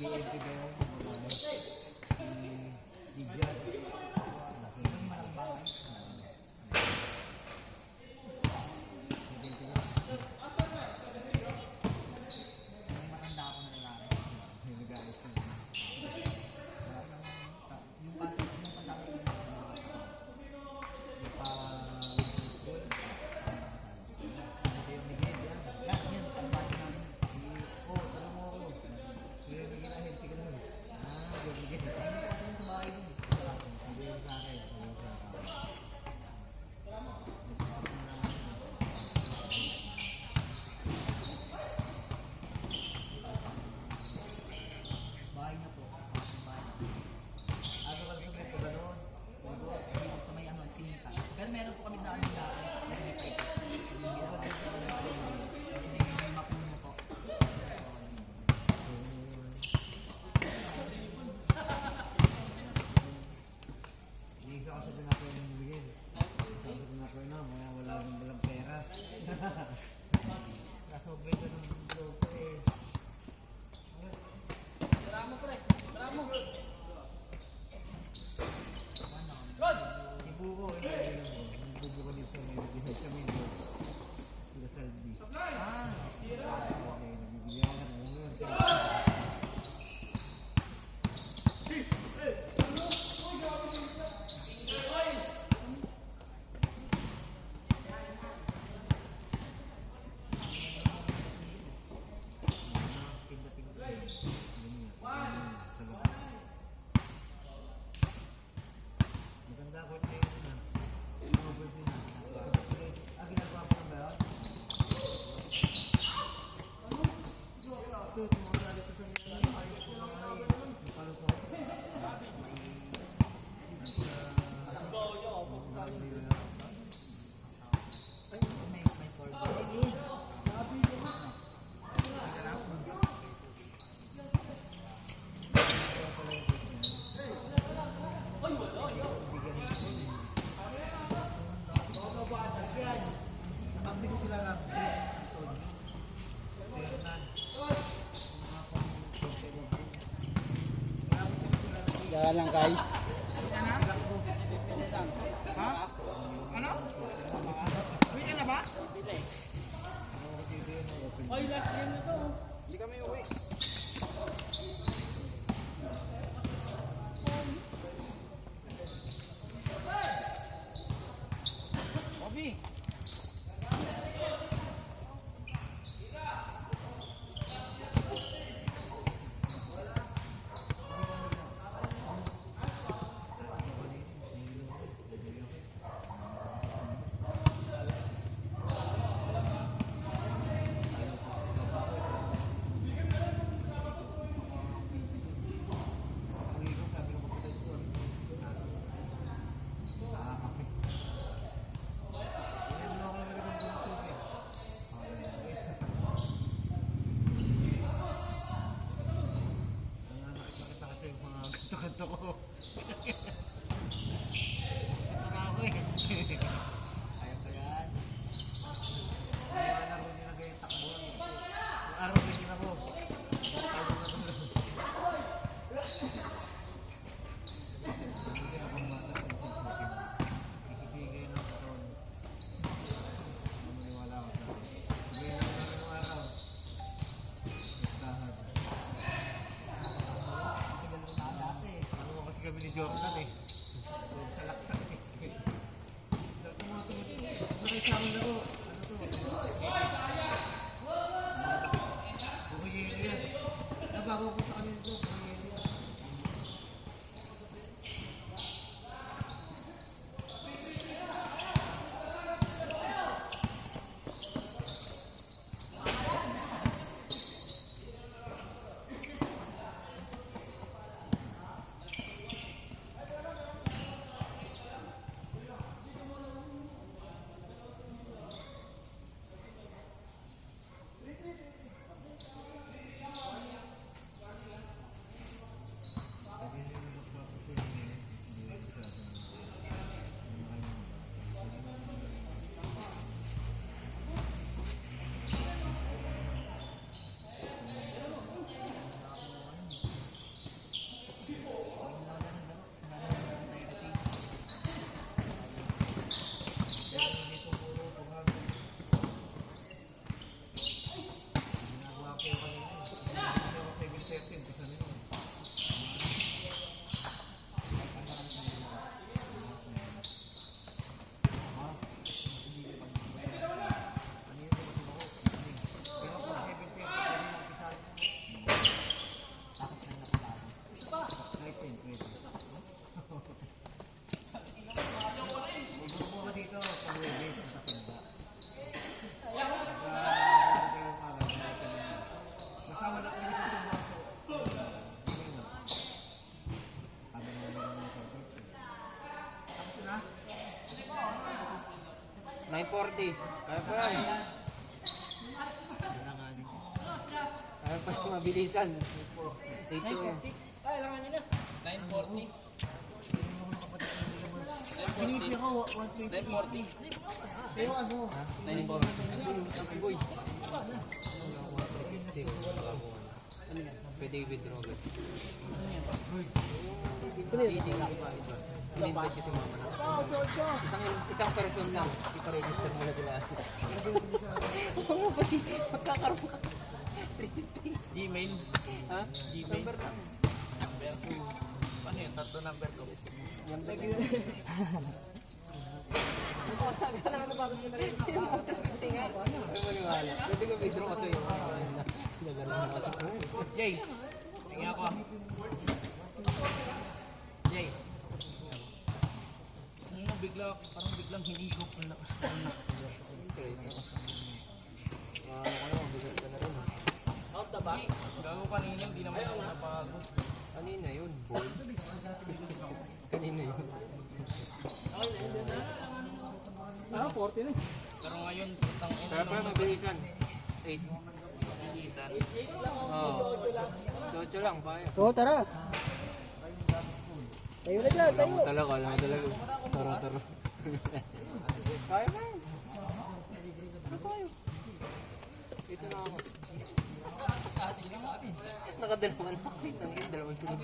BNP ba yun? Digyan. Yung malaking bahay. Yung matanda ako na lalaki. Nag-ayos na. Yung kasama ko na yung Miguel, yan. Yan, yan, kalbahan namin. Oo, tanong mo ako. Kaya bigyan na healthy ka nun. Bigyan. Ano kasi yun sa bahay din. Bigyan sa akin. Bigyan sa akin. Bahay niya po. Yung bahay niya. Ano ka sa ito gano'n? Dito sa may ano, Eskinita. Pero meron po kami na ano dati. Kasi may tayo. Yung ginawa. Kasi may mapuno po. Hindi ka kasi pinapay ng bigyan. Sabi ko na po na, wala rin walang pera. Kasobre ko ng loko eh. Ibuko, ibuko ko dito sa may bigay kami dito. Sila Salvi. Ah, Okay, nabibigyan ka na yun. Maganda ako na yun na. Overview na. Ginagawa ko na ba yun? Ito, tumawala ito sa mga may forward. Nakabili ko sila ng Yan lang kay. Ha? Ano? Uwi ka na ba? Hindi kami uwi. Bobby. Kanto ko. Ako eh. Ayaw ko yan. Kaya laro nila ganyan takbo. Yung araw ganyan ako. Tayo na ko lang. Hindi ako mata. Isibigay ng karon. Maniwala ako sa akin. Sabihin lang namin ng araw. Listahan. Ano mo kasi kami ni Jordan eh. Sa laksan eh. Nakisama na ako. Ano to? Bumiyero yan. Nabago ko sa kanila to. Bumiyero yan. 940. Kaya pa yan. Kaya pa yung mabilisan. Dito yan. 940. Pinipili ko, 120. 940. Pero ano? 940. Boy. Ano yan? Pwede i-withdraw agad. Hindi na iba. In-invite kasi mama na. Isang person lang. Ipa-register mo na sila. Magkakaroon ka. Gmail. Ha? Gmail. Number lang. Number ko. Ano yun? Tatlo number ko. Yan lagi. Gusto naman na bago sila rin. Tingnan. Ay maniwala. Pwede ko withdraw kasi yung Jay. Tingnan ako. Jay. Ano bigla, parang biglang hinigop ang lakas ko. Mabigat ka na rin. Out the back. Gago kanina, hindi naman ako napago. Kanina yun, boy. Kanina yun. Ah, 40 na eh. Pero ngayon, putang ina. Kaya pa mabilisan. 8. Oo. Chocho lang, kaya. Oo, tara. Tayo na dyan, Alam mo talaga, Tara. Kaya pa yun. Ano tayo? Dito na ako. Nakadalaman ako. Dalawang sunod.